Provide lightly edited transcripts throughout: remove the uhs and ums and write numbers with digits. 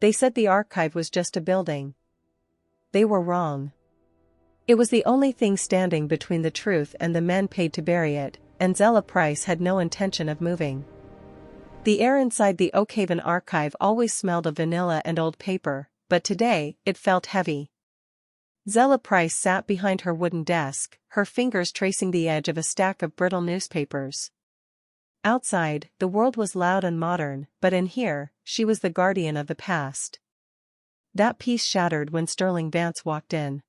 They said the archive was just a building. They were wrong. It was the only thing standing between the truth and the men paid to bury it, and Zella Price had no intention of moving. The air inside the Oakhaven Archive always smelled of vanilla and old paper, but today, it felt heavy. Zella Price sat behind her wooden desk, her fingers tracing the edge of a stack of brittle newspapers. Outside, the world was loud and modern, but in here, she was the guardian of the past. That peace shattered when Sterling Vance walked in.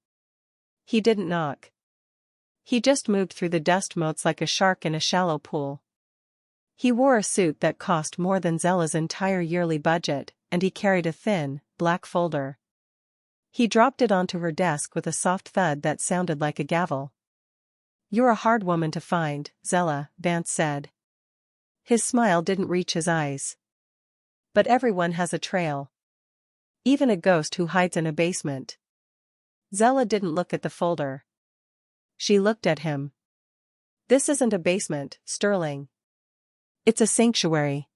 He didn't knock. He just moved through the dust motes like a shark in a shallow pool. He wore a suit that cost more than Zella's entire yearly budget, and he carried a thin, black folder. He dropped it onto her desk with a soft thud that sounded like a gavel. "You're a hard woman to find, Zella," Vance said. His smile didn't reach his eyes. "But everyone has a trail. Even a ghost who hides in a basement." Zella didn't look at the folder. She looked at him. "This isn't a basement, Sterling. It's a sanctuary.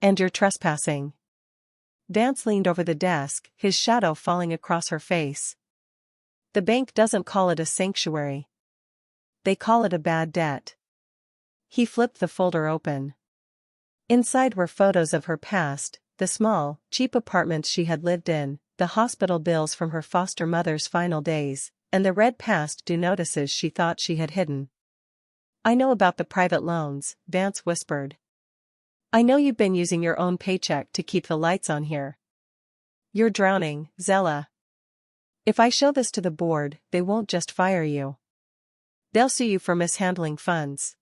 And you're trespassing." Vance leaned over the desk, his shadow falling across her face. "The bank doesn't call it a sanctuary. They call it a bad debt." He flipped the folder open. Inside were photos of her past, the small, cheap apartments she had lived in, the hospital bills from her foster mother's final days, and the red past due notices she thought she had hidden. "I know about the private loans," Vance whispered. "I know you've been using your own paycheck to keep the lights on here. You're drowning, Zella. If I show this to the board, they won't just fire you. They'll sue you for mishandling funds."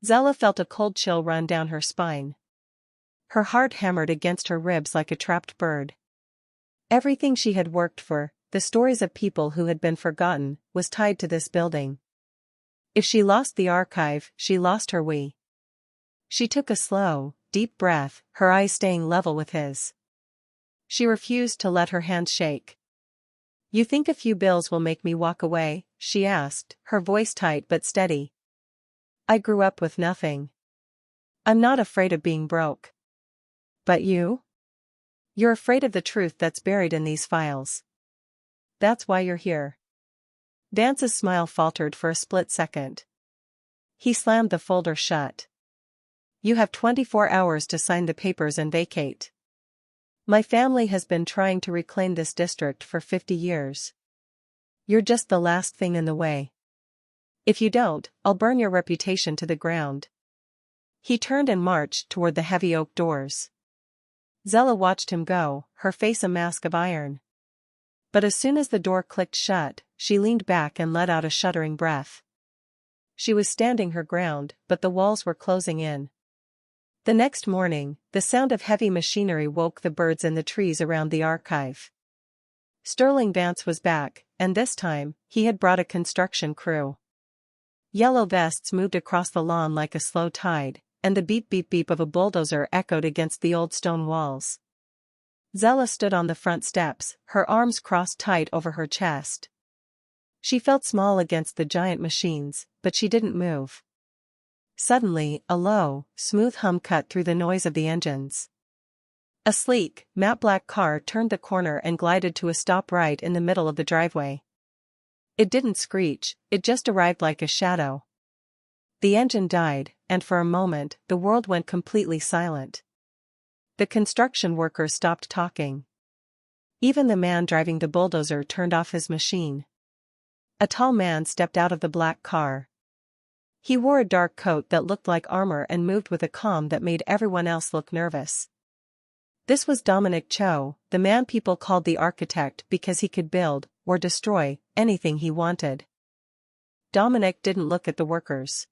Zella felt a cold chill run down her spine. Her heart hammered against her ribs like a trapped bird. Everything she had worked for, the stories of people who had been forgotten, was tied to this building. If she lost the archive, she lost her we. She took a slow, deep breath, her eyes staying level with his. She refused to let her hands shake. "You think a few bills will make me walk away?" she asked, her voice tight but steady. "I grew up with nothing. I'm not afraid of being broke. But you? You're afraid of the truth that's buried in these files. That's why you're here." Vance's smile faltered for a split second. He slammed the folder shut. "You have 24 hours to sign the papers and vacate. My family has been trying to reclaim this district for 50 years. You're just the last thing in the way. If you don't, I'll burn your reputation to the ground." He turned and marched toward the heavy oak doors. Zella watched him go, her face a mask of iron. But as soon as the door clicked shut, she leaned back and let out a shuddering breath. She was standing her ground, but the walls were closing in. The next morning, the sound of heavy machinery woke the birds in the trees around the archive. Sterling Vance was back, and this time, he had brought a construction crew. Yellow vests moved across the lawn like a slow tide, and the beep-beep-beep of a bulldozer echoed against the old stone walls. Zella stood on the front steps, her arms crossed tight over her chest. She felt small against the giant machines, but she didn't move. Suddenly, a low, smooth hum cut through the noise of the engines. A sleek, matte-black car turned the corner and glided to a stop right in the middle of the driveway. It didn't screech, it just arrived like a shadow. The engine died, and for a moment, the world went completely silent. The construction workers stopped talking. Even the man driving the bulldozer turned off his machine. A tall man stepped out of the black car. He wore a dark coat that looked like armor and moved with a calm that made everyone else look nervous. This was Dominic Cho, the man people called the architect because he could build, or destroy, anything he wanted. Dominic didn't look at the workers.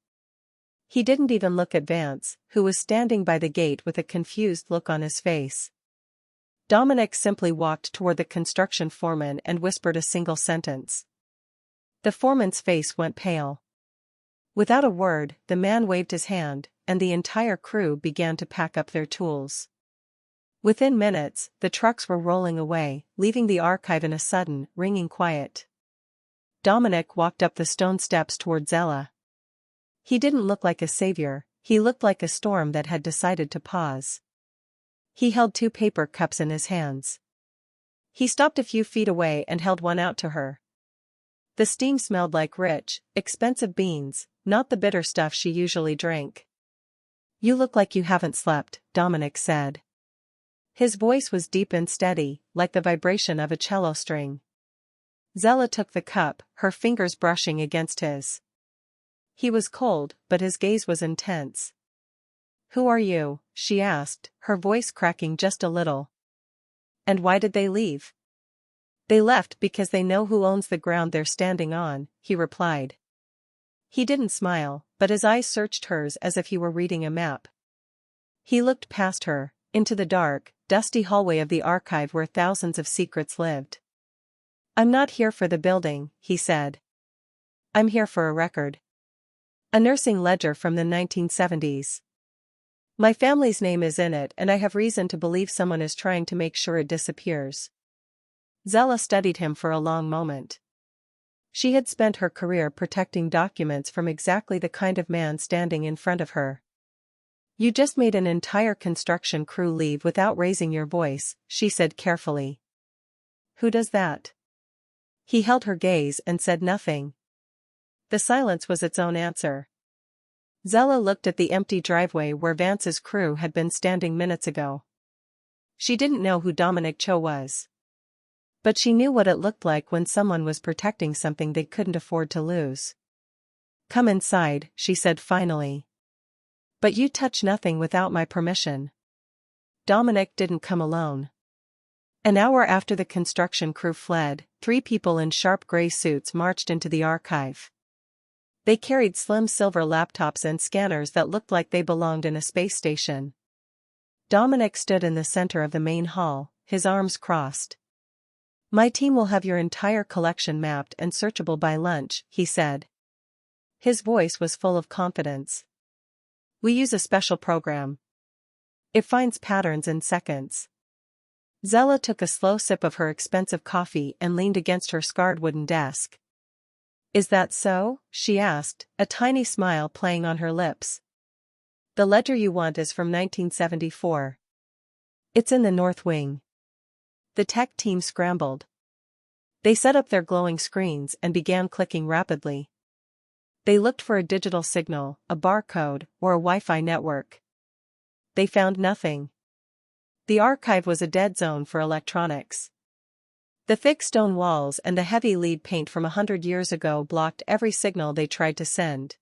He didn't even look at Vance, who was standing by the gate with a confused look on his face. Dominic simply walked toward the construction foreman and whispered a single sentence. The foreman's face went pale. Without a word, the man waved his hand, and the entire crew began to pack up their tools. Within minutes, the trucks were rolling away, leaving the archive in a sudden, ringing quiet. Dominic walked up the stone steps toward Zella. He didn't look like a savior, he looked like a storm that had decided to pause. He held 2 paper cups in his hands. He stopped a few feet away and held one out to her. The steam smelled like rich, expensive beans, not the bitter stuff she usually drank. "You look like you haven't slept," Dominic said. His voice was deep and steady, like the vibration of a cello string. Zella took the cup, her fingers brushing against his. He was cold, but his gaze was intense. "Who are you?" she asked, her voice cracking just a little. "And why did they leave?" "They left because they know who owns the ground they're standing on," he replied. He didn't smile, but his eyes searched hers as if he were reading a map. He looked past her, into the dark, dusty hallway of the archive where thousands of secrets lived. "I'm not here for the building," he said. "I'm here for a record. A nursing ledger from the 1970s. My family's name is in it and I have reason to believe someone is trying to make sure it disappears." Zella studied him for a long moment. She had spent her career protecting documents from exactly the kind of man standing in front of her. "You just made an entire construction crew leave without raising your voice," she said carefully. "Who does that?" He held her gaze and said nothing. The silence was its own answer. Zella looked at the empty driveway where Vance's crew had been standing minutes ago. She didn't know who Dominic Cho was. But she knew what it looked like when someone was protecting something they couldn't afford to lose. "Come inside," she said finally. "But you touch nothing without my permission." Dominic didn't come alone. An hour after the construction crew fled, 3 people in sharp gray suits marched into the archive. They carried slim silver laptops and scanners that looked like they belonged in a space station. Dominic stood in the center of the main hall, his arms crossed. "My team will have your entire collection mapped and searchable by lunch," he said. His voice was full of confidence. "We use a special program. It finds patterns in seconds." Zella took a slow sip of her expensive coffee and leaned against her scarred wooden desk. "Is that so?" she asked, a tiny smile playing on her lips. "The ledger you want is from 1974. It's in the north wing." The tech team scrambled. They set up their glowing screens and began clicking rapidly. They looked for a digital signal, a barcode, or a Wi-Fi network. They found nothing. The archive was a dead zone for electronics. The thick stone walls and the heavy lead paint from 100 years ago blocked every signal they tried to send.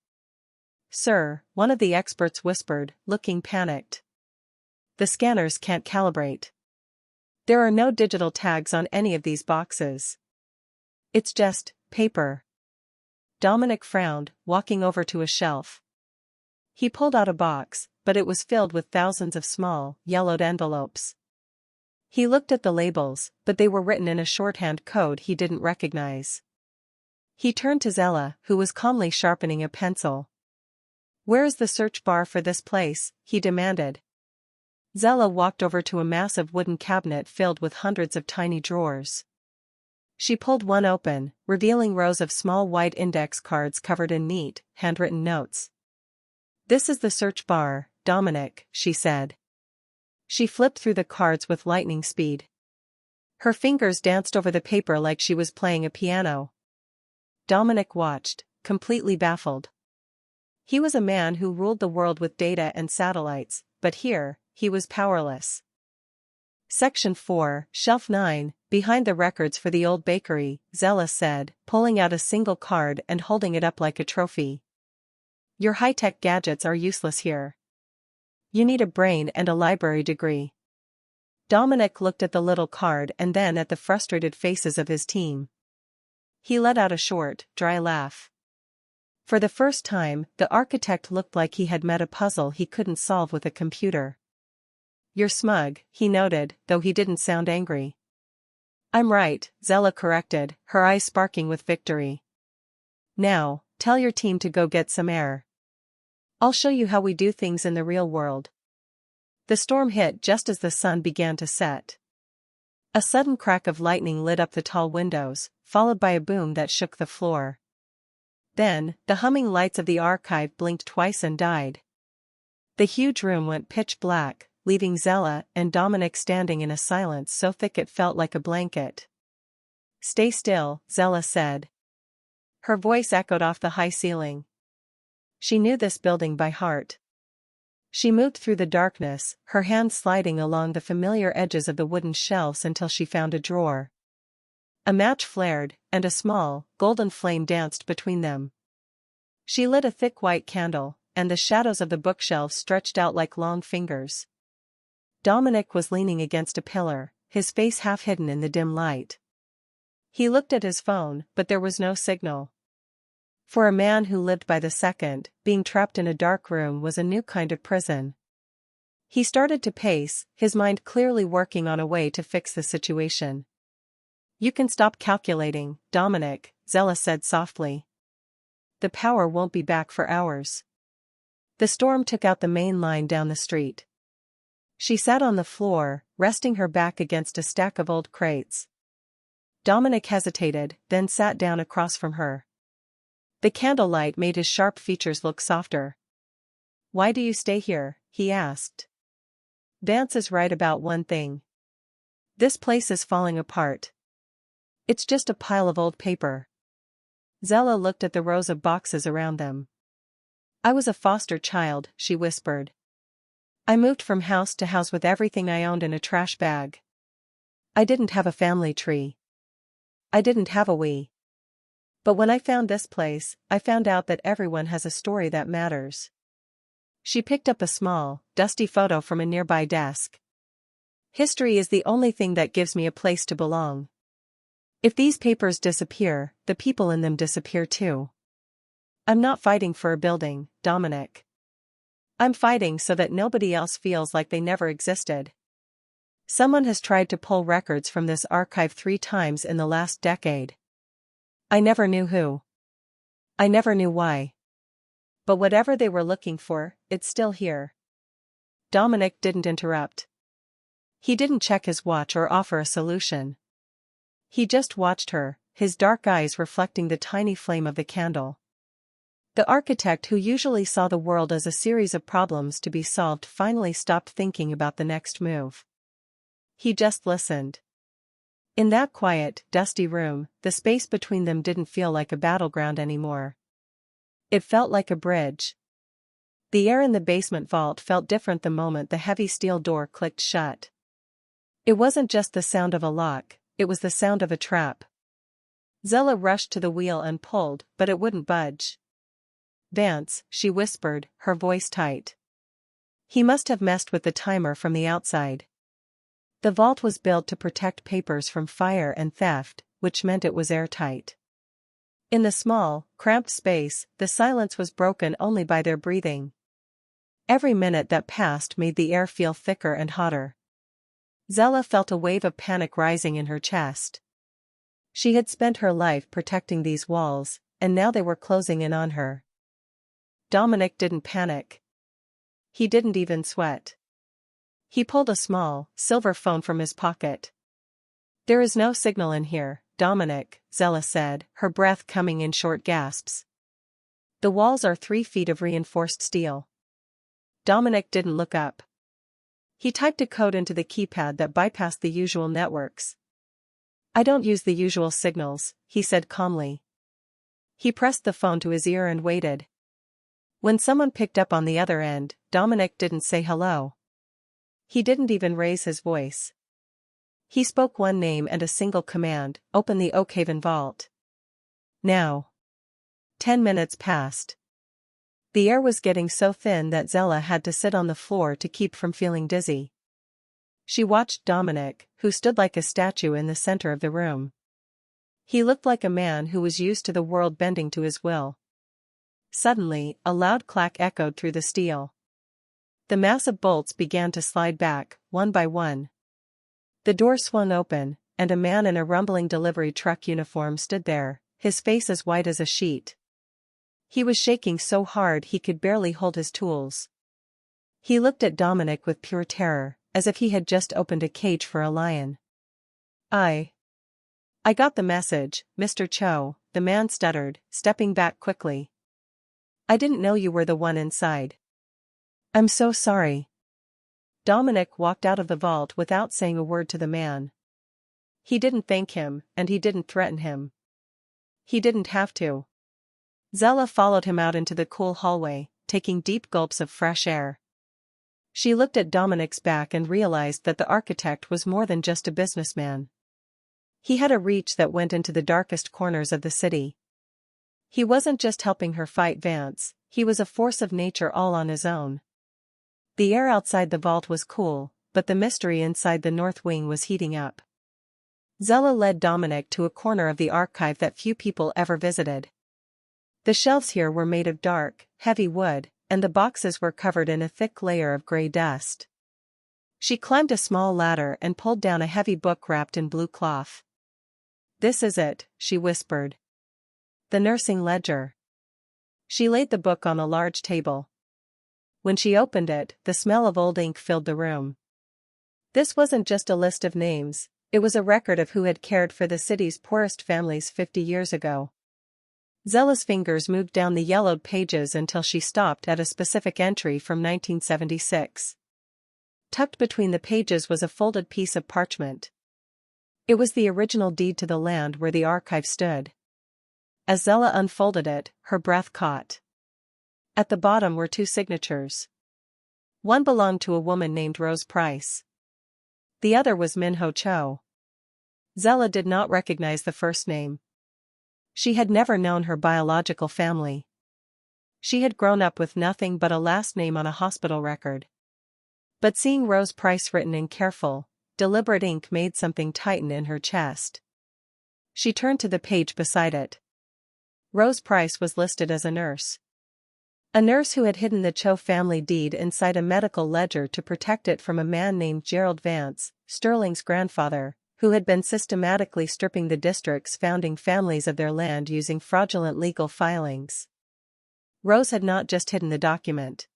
"Sir," one of the experts whispered, looking panicked. "The scanners can't calibrate. There are no digital tags on any of these boxes. It's just paper." Dominic frowned, walking over to a shelf. He pulled out a box, but it was filled with thousands of small, yellowed envelopes. He looked at the labels, but they were written in a shorthand code he didn't recognize. He turned to Zella, who was calmly sharpening a pencil. "Where is the search bar for this place?" he demanded. Zella walked over to a massive wooden cabinet filled with hundreds of tiny drawers. She pulled one open, revealing rows of small white index cards covered in neat, handwritten notes. "This is the search bar, Dominic," she said. She flipped through the cards with lightning speed. Her fingers danced over the paper like she was playing a piano. Dominic watched, completely baffled. He was a man who ruled the world with data and satellites, but here, he was powerless. "Section 4, Shelf 9, behind the records for the old bakery," Zella said, pulling out a single card and holding it up like a trophy. "Your high-tech gadgets are useless here. You need a brain and a library degree." Dominic looked at the little card and then at the frustrated faces of his team. He let out a short, dry laugh. For the first time, the architect looked like he had met a puzzle he couldn't solve with a computer. "You're smug," he noted, though he didn't sound angry. "I'm right," Zella corrected, her eyes sparkling with victory. "Now, tell your team to go get some air. I'll show you how we do things in the real world." The storm hit just as the sun began to set. A sudden crack of lightning lit up the tall windows, followed by a boom that shook the floor. Then, the humming lights of the archive blinked twice and died. The huge room went pitch black, leaving Zella and Dominic standing in a silence so thick it felt like a blanket. "Stay still," Zella said. Her voice echoed off the high ceiling. She knew this building by heart. She moved through the darkness, her hands sliding along the familiar edges of the wooden shelves until she found a drawer. A match flared, and a small, golden flame danced between them. She lit a thick white candle, and the shadows of the bookshelves stretched out like long fingers. Dominic was leaning against a pillar, his face half hidden in the dim light. He looked at his phone, but there was no signal. For a man who lived by the second, being trapped in a dark room was a new kind of prison. He started to pace, his mind clearly working on a way to fix the situation. "You can stop calculating, Dominic," Zella said softly. "The power won't be back for hours." The storm took out the main line down the street. She sat on the floor, resting her back against a stack of old crates. Dominic hesitated, then sat down across from her. The candlelight made his sharp features look softer. "Why do you stay here?" he asked. "Vance is right about one thing. This place is falling apart. It's just a pile of old paper." Zella looked at the rows of boxes around them. "I was a foster child," she whispered. "I moved from house to house with everything I owned in a trash bag. I didn't have a family tree. I didn't have a we. But when I found this place, I found out that everyone has a story that matters." She picked up a small, dusty photo from a nearby desk. "History is the only thing that gives me a place to belong. If these papers disappear, the people in them disappear too. I'm not fighting for a building, Dominic. I'm fighting so that nobody else feels like they never existed. Someone has tried to pull records from this archive 3 times in the last decade. I never knew who. I never knew why. But whatever they were looking for, it's still here." Dominic didn't interrupt. He didn't check his watch or offer a solution. He just watched her, his dark eyes reflecting the tiny flame of the candle. The architect who usually saw the world as a series of problems to be solved finally stopped thinking about the next move. He just listened. In that quiet, dusty room, the space between them didn't feel like a battleground anymore. It felt like a bridge. The air in the basement vault felt different the moment the heavy steel door clicked shut. It wasn't just the sound of a lock, it was the sound of a trap. Zella rushed to the wheel and pulled, but it wouldn't budge. "Vance," she whispered, her voice tight. "He must have messed with the timer from the outside." The vault was built to protect papers from fire and theft, which meant it was airtight. In the small, cramped space, the silence was broken only by their breathing. Every minute that passed made the air feel thicker and hotter. Zella felt a wave of panic rising in her chest. She had spent her life protecting these walls, and now they were closing in on her. Dominic didn't panic. He didn't even sweat. He pulled a small, silver phone from his pocket. "There is no signal in here, Dominic," Zella said, her breath coming in short gasps. "The walls are 3 feet of reinforced steel." Dominic didn't look up. He typed a code into the keypad that bypassed the usual networks. "I don't use the usual signals," he said calmly. He pressed the phone to his ear and waited. When someone picked up on the other end, Dominic didn't say hello. He didn't even raise his voice. He spoke one name and a single command: "Open the Oakhaven vault." Now. 10 minutes passed. The air was getting so thin that Zella had to sit on the floor to keep from feeling dizzy. She watched Dominic, who stood like a statue in the center of the room. He looked like a man who was used to the world bending to his will. Suddenly, a loud clack echoed through the steel. The massive bolts began to slide back, one by one. The door swung open, and a man in a rumbling delivery truck uniform stood there, his face as white as a sheet. He was shaking so hard he could barely hold his tools. He looked at Dominic with pure terror, as if he had just opened a cage for a lion. I got the message, Mr. Cho," the man stuttered, stepping back quickly. "I didn't know you were the one inside. I'm so sorry." Dominic walked out of the vault without saying a word to the man. He didn't thank him, and he didn't threaten him. He didn't have to. Zella followed him out into the cool hallway, taking deep gulps of fresh air. She looked at Dominic's back and realized that the architect was more than just a businessman. He had a reach that went into the darkest corners of the city. He wasn't just helping her fight Vance, he was a force of nature all on his own. The air outside the vault was cool, but the mystery inside the north wing was heating up. Zella led Dominic to a corner of the archive that few people ever visited. The shelves here were made of dark, heavy wood, and the boxes were covered in a thick layer of gray dust. She climbed a small ladder and pulled down a heavy book wrapped in blue cloth. "This is it," she whispered. "The nursing ledger." She laid the book on a large table. When she opened it, the smell of old ink filled the room. This wasn't just a list of names, it was a record of who had cared for the city's poorest families 50 years ago. Zella's fingers moved down the yellowed pages until she stopped at a specific entry from 1976. Tucked between the pages was a folded piece of parchment. It was the original deed to the land where the archive stood. As Zella unfolded it, her breath caught. At the bottom were 2 signatures. One belonged to a woman named Rose Price. The other was Minho Cho. Zella did not recognize the first name. She had never known her biological family. She had grown up with nothing but a last name on a hospital record. But seeing Rose Price written in careful, deliberate ink made something tighten in her chest. She turned to the page beside it. Rose Price was listed as a nurse. A nurse who had hidden the Cho family deed inside a medical ledger to protect it from a man named Gerald Vance, Sterling's grandfather, who had been systematically stripping the district's founding families of their land using fraudulent legal filings. Rose had not just hidden the document.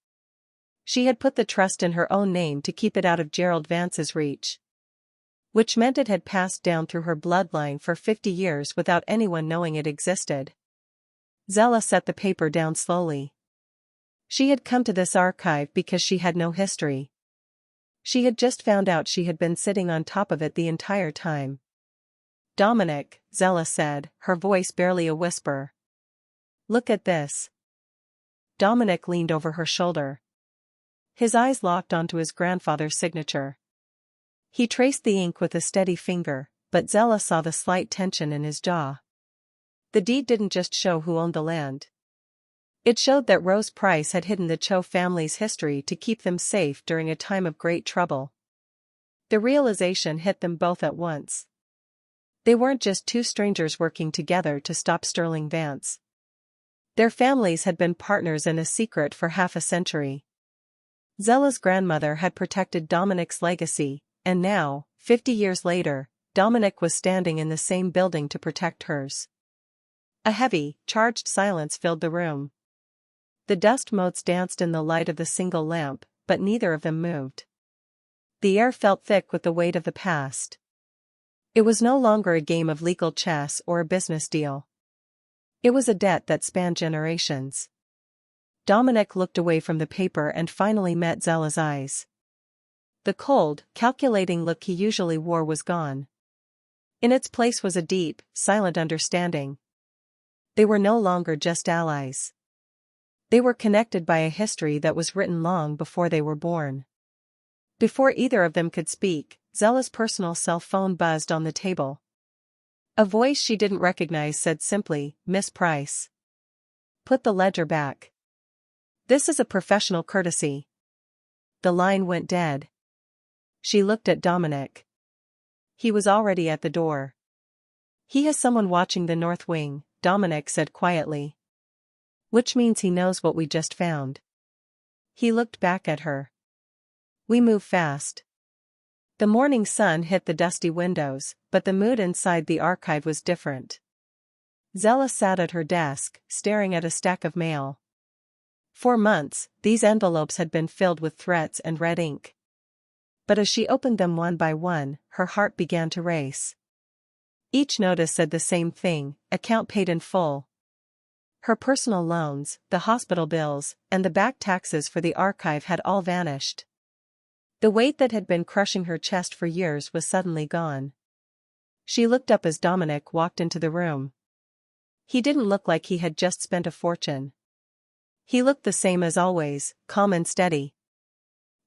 She had put the trust in her own name to keep it out of Gerald Vance's reach. Which meant it had passed down through her bloodline for 50 years without anyone knowing it existed. Zella set the paper down slowly. She had come to this archive because she had no history. She had just found out she had been sitting on top of it the entire time. "Dominic," Zella said, her voice barely a whisper. "Look at this." Dominic leaned over her shoulder. His eyes locked onto his grandfather's signature. He traced the ink with a steady finger, but Zella saw the slight tension in his jaw. The deed didn't just show who owned the land. It showed that Rose Price had hidden the Cho family's history to keep them safe during a time of great trouble. The realization hit them both at once. They weren't just 2 strangers working together to stop Sterling Vance. Their families had been partners in a secret for half a century. Zella's grandmother had protected Dominic's legacy, and now, 50 years later, Dominic was standing in the same building to protect hers. A heavy, charged silence filled the room. The dust motes danced in the light of the single lamp, but neither of them moved. The air felt thick with the weight of the past. It was no longer a game of legal chess or a business deal. It was a debt that spanned generations. Dominic looked away from the paper and finally met Zella's eyes. The cold, calculating look he usually wore was gone. In its place was a deep, silent understanding. They were no longer just allies. They were connected by a history that was written long before they were born. Before either of them could speak, Zella's personal cell phone buzzed on the table. A voice she didn't recognize said simply, "Miss Price. Put the ledger back. This is a professional courtesy." The line went dead. She looked at Dominic. He was already at the door. "He has someone watching the north wing," Dominic said quietly. "Which means he knows what we just found." He looked back at her. "We move fast." The morning sun hit the dusty windows, but the mood inside the archive was different. Zella sat at her desk, staring at a stack of mail. For months, these envelopes had been filled with threats and red ink. But as she opened them one by one, her heart began to race. Each notice said the same thing: account paid in full. Her personal loans, the hospital bills, and the back taxes for the archive had all vanished. The weight that had been crushing her chest for years was suddenly gone. She looked up as Dominic walked into the room. He didn't look like he had just spent a fortune. He looked the same as always, calm and steady.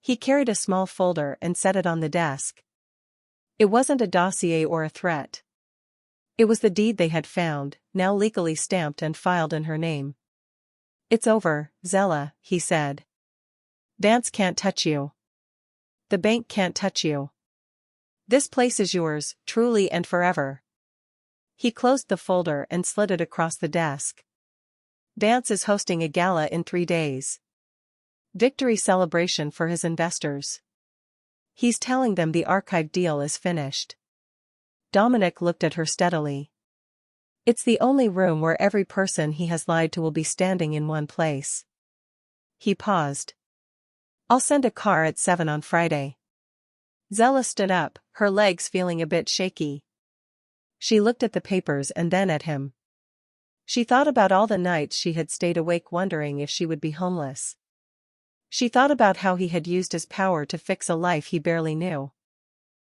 He carried a small folder and set it on the desk. It wasn't a dossier or a threat. It was the deed they had found, now legally stamped and filed in her name. "It's over, Zella," he said. "Vance can't touch you. The bank can't touch you. This place is yours, truly and forever." He closed the folder and slid it across the desk. "Vance is hosting a gala in 3 days. Victory celebration for his investors. He's telling them the archive deal is finished." Dominic looked at her steadily. "It's the only room where every person he has lied to will be standing in one place." He paused. "I'll send a car at 7 on Friday." Zella stood up, her legs feeling a bit shaky. She looked at the papers and then at him. She thought about all the nights she had stayed awake wondering if she would be homeless. She thought about how he had used his power to fix a life he barely knew.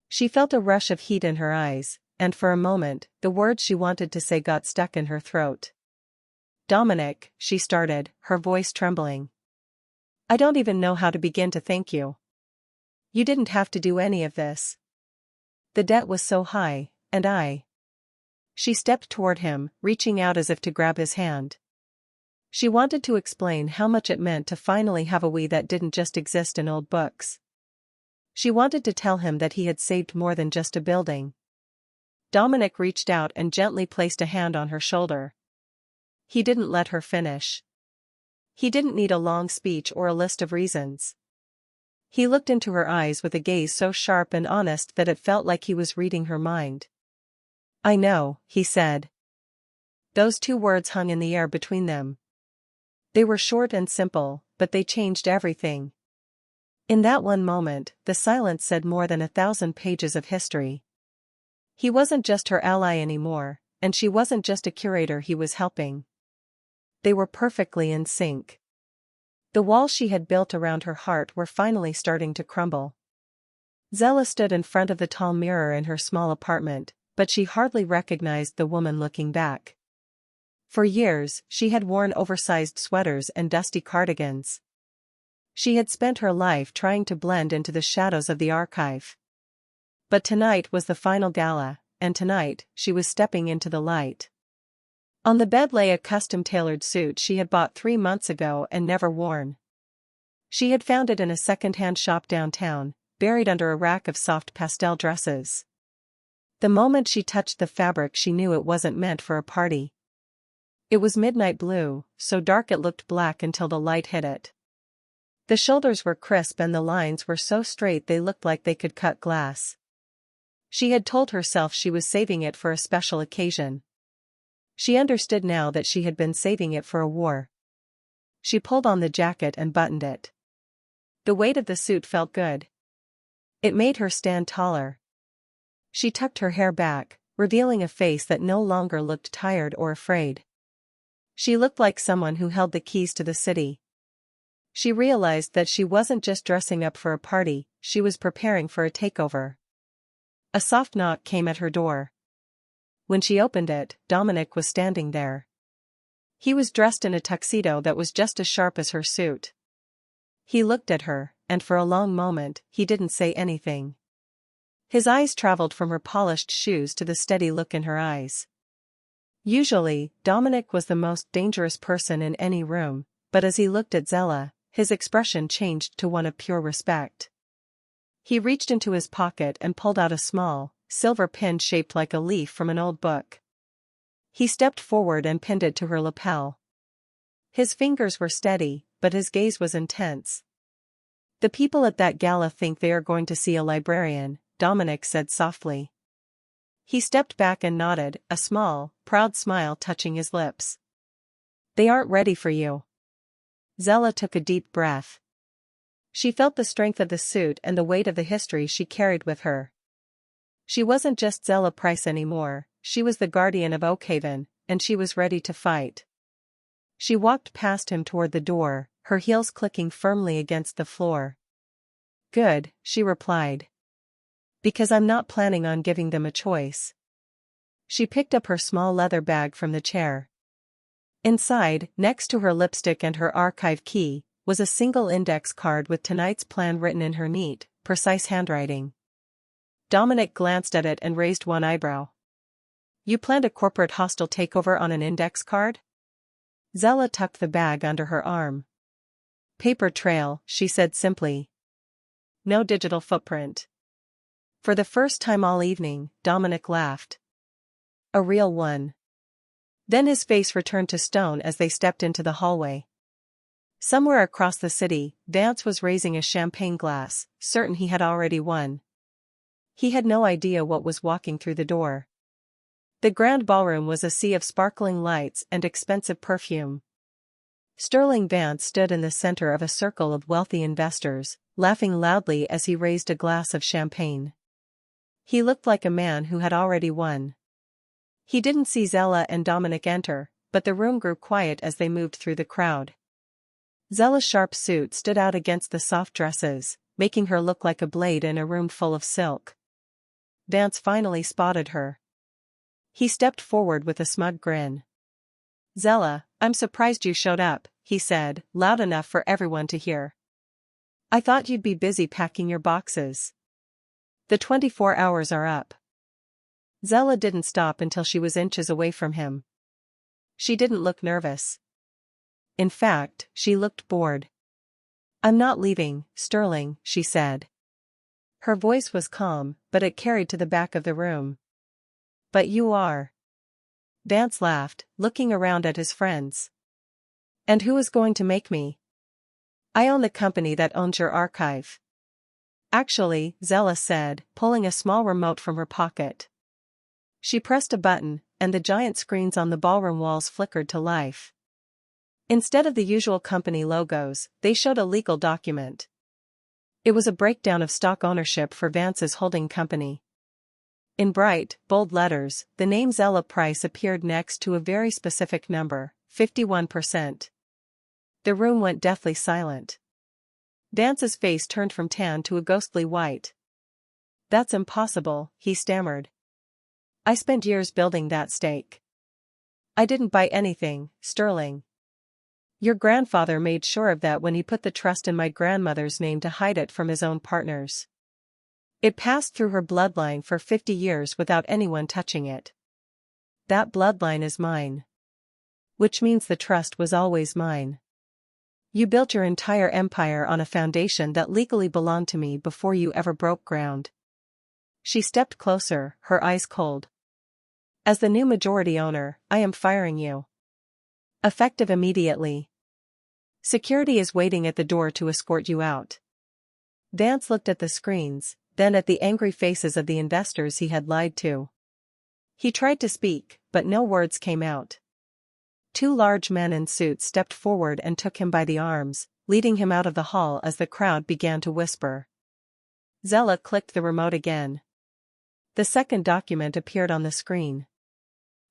She felt a rush of heat in her eyes, and for a moment, the words she wanted to say got stuck in her throat. "Dominic," she started, her voice trembling. "I don't even know how to begin to thank you. You didn't have to do any of this. The debt was so high, and I—" She stepped toward him, reaching out as if to grab his hand. She wanted to explain how much it meant to finally have a we that didn't just exist in old books. She wanted to tell him that he had saved more than just a building. Dominic reached out and gently placed a hand on her shoulder. He didn't let her finish. He didn't need a long speech or a list of reasons. He looked into her eyes with a gaze so sharp and honest that it felt like he was reading her mind. "I know," he said. Those 2 words hung in the air between them. They were short and simple, but they changed everything. In that one moment, the silence said more than 1,000 pages of history. He wasn't just her ally anymore, and she wasn't just a curator he was helping. They were perfectly in sync. The walls she had built around her heart were finally starting to crumble. Zella stood in front of the tall mirror in her small apartment, but she hardly recognized the woman looking back. For years, she had worn oversized sweaters and dusty cardigans. She had spent her life trying to blend into the shadows of the archive. But tonight was the final gala, and tonight, she was stepping into the light. On the bed lay a custom-tailored suit she had bought 3 months ago and never worn. She had found it in a second-hand shop downtown, buried under a rack of soft pastel dresses. The moment she touched the fabric she knew it wasn't meant for a party. It was midnight blue, so dark it looked black until the light hit it. The shoulders were crisp and the lines were so straight they looked like they could cut glass. She had told herself she was saving it for a special occasion. She understood now that she had been saving it for a war. She pulled on the jacket and buttoned it. The weight of the suit felt good. It made her stand taller. She tucked her hair back, revealing a face that no longer looked tired or afraid. She looked like someone who held the keys to the city. She realized that she wasn't just dressing up for a party, she was preparing for a takeover. A soft knock came at her door. When she opened it, Dominic was standing there. He was dressed in a tuxedo that was just as sharp as her suit. He looked at her, and for a long moment, he didn't say anything. His eyes traveled from her polished shoes to the steady look in her eyes. Usually, Dominic was the most dangerous person in any room, but as he looked at Zella, his expression changed to one of pure respect. He reached into his pocket and pulled out a small, silver pin shaped like a leaf from an old book. He stepped forward and pinned it to her lapel. His fingers were steady, but his gaze was intense. "The people at that gala think they are going to see a librarian," Dominic said softly. He stepped back and nodded, a small, proud smile touching his lips. "They aren't ready for you." Zella took a deep breath. She felt the strength of the suit and the weight of the history she carried with her. She wasn't just Zella Price anymore, she was the guardian of Oakhaven, and she was ready to fight. She walked past him toward the door, her heels clicking firmly against the floor. Good, she replied. Because I'm not planning on giving them a choice. She picked up her small leather bag from the chair. Inside, next to her lipstick and her archive key, was a single index card with tonight's plan written in her neat, precise handwriting. Dominic glanced at it and raised one eyebrow. You planned a corporate hostile takeover on an index card? Zella tucked the bag under her arm. Paper trail, she said simply. No digital footprint. For the first time all evening, Dominic laughed. A real one. Then his face returned to stone as they stepped into the hallway. Somewhere across the city, Vance was raising a champagne glass, certain he had already won. He had no idea what was walking through the door. The grand ballroom was a sea of sparkling lights and expensive perfume. Sterling Vance stood in the center of a circle of wealthy investors, laughing loudly as he raised a glass of champagne. He looked like a man who had already won. He didn't see Zella and Dominic enter, but the room grew quiet as they moved through the crowd. Zella's sharp suit stood out against the soft dresses, making her look like a blade in a room full of silk. Vance finally spotted her. He stepped forward with a smug grin. Zella, I'm surprised you showed up, he said, loud enough for everyone to hear. I thought you'd be busy packing your boxes. The 24 hours are up. Zella didn't stop until she was inches away from him. She didn't look nervous. In fact, she looked bored. I'm not leaving, Sterling, she said. Her voice was calm, but it carried to the back of the room. But you are. Vance laughed, looking around at his friends. And who is going to make me? I own the company that owns your archive. Actually, Zella said, pulling a small remote from her pocket. She pressed a button, and the giant screens on the ballroom walls flickered to life. Instead of the usual company logos, they showed a legal document. It was a breakdown of stock ownership for Vance's holding company. In bright, bold letters, the name Zella Price appeared next to a very specific number, 51%. The room went deathly silent. Vance's face turned from tan to a ghostly white. That's impossible, he stammered. I spent years building that stake. I didn't buy anything, Sterling. Your grandfather made sure of that when he put the trust in my grandmother's name to hide it from his own partners. It passed through her bloodline for 50 years without anyone touching it. That bloodline is mine. Which means the trust was always mine. You built your entire empire on a foundation that legally belonged to me before you ever broke ground. She stepped closer, her eyes cold. As the new majority owner, I am firing you. Effective immediately. Security is waiting at the door to escort you out. Vance looked at the screens, then at the angry faces of the investors he had lied to. He tried to speak, but no words came out. Two large men in suits stepped forward and took him by the arms, leading him out of the hall as the crowd began to whisper. Zella clicked the remote again. The second document appeared on the screen.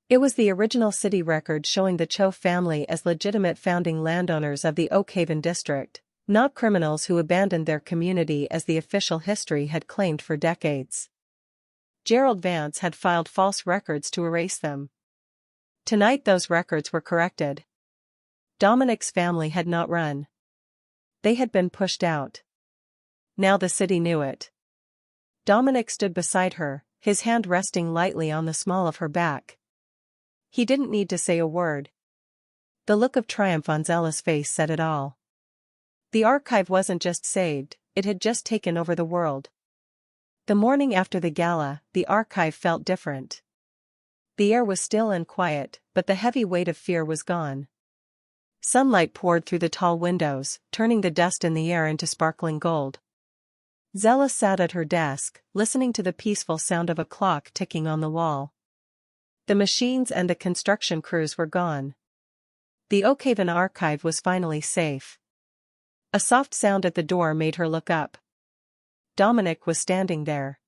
It was the original city record showing the Cho family as legitimate founding landowners of the Oakhaven district, not criminals who abandoned their community as the official history had claimed for decades. Gerald Vance had filed false records to erase them. Tonight those records were corrected. Dominic's family had not run. They had been pushed out. Now the city knew it. Dominic stood beside her, his hand resting lightly on the small of her back. He didn't need to say a word. The look of triumph on Zella's face said it all. The archive wasn't just saved, it had just taken over the world. The morning after the gala, the archive felt different. The air was still and quiet, but the heavy weight of fear was gone. Sunlight poured through the tall windows, turning the dust in the air into sparkling gold. Zella sat at her desk, listening to the peaceful sound of a clock ticking on the wall. The machines and the construction crews were gone. The Oakhaven Archive was finally safe. A soft sound at the door made her look up. Dominic was standing there.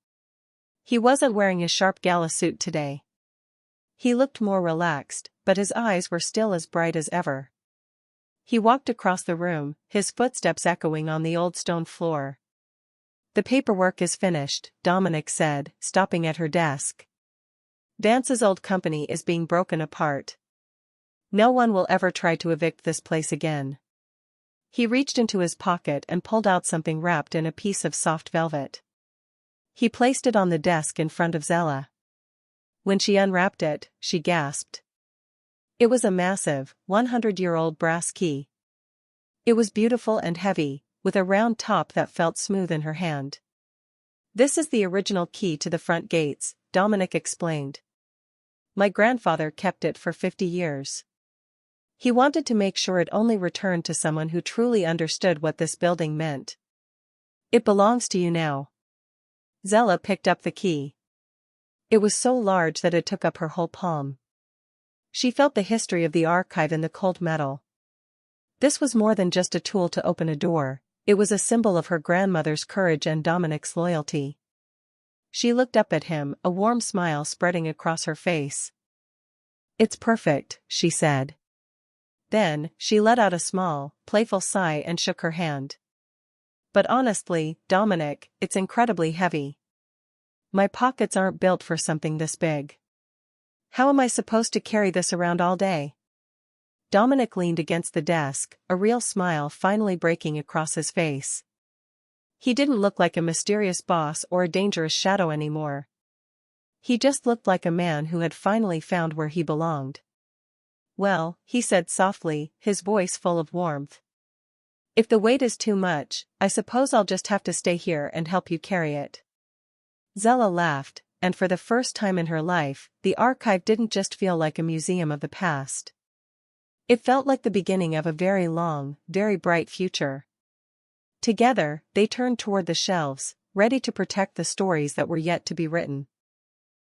He wasn't wearing his sharp gala suit today. He looked more relaxed, but his eyes were still as bright as ever. He walked across the room, his footsteps echoing on the old stone floor. The paperwork is finished, Dominic said, stopping at her desk. Vance's old company is being broken apart. No one will ever try to evict this place again. He reached into his pocket and pulled out something wrapped in a piece of soft velvet. He placed it on the desk in front of Zella. When she unwrapped it, she gasped. It was a massive, 100-year-old brass key. It was beautiful and heavy, with a round top that felt smooth in her hand. This is the original key to the front gates, Dominic explained. My grandfather kept it for 50 years. He wanted to make sure it only returned to someone who truly understood what this building meant. It belongs to you now. Zella picked up the key. It was so large that it took up her whole palm. She felt the history of the archive in the cold metal. This was more than just a tool to open a door, it was a symbol of her grandmother's courage and Dominic's loyalty. She looked up at him, a warm smile spreading across her face. It's perfect, she said. Then, she let out a small, playful sigh and shook her hand. But honestly, Dominic, it's incredibly heavy. My pockets aren't built for something this big. How am I supposed to carry this around all day? Dominic leaned against the desk, a real smile finally breaking across his face. He didn't look like a mysterious boss or a dangerous shadow anymore. He just looked like a man who had finally found where he belonged. Well, he said softly, his voice full of warmth. If the weight is too much, I suppose I'll just have to stay here and help you carry it. Zella laughed, and for the first time in her life, the archive didn't just feel like a museum of the past. It felt like the beginning of a very long, very bright future. Together, they turned toward the shelves, ready to protect the stories that were yet to be written.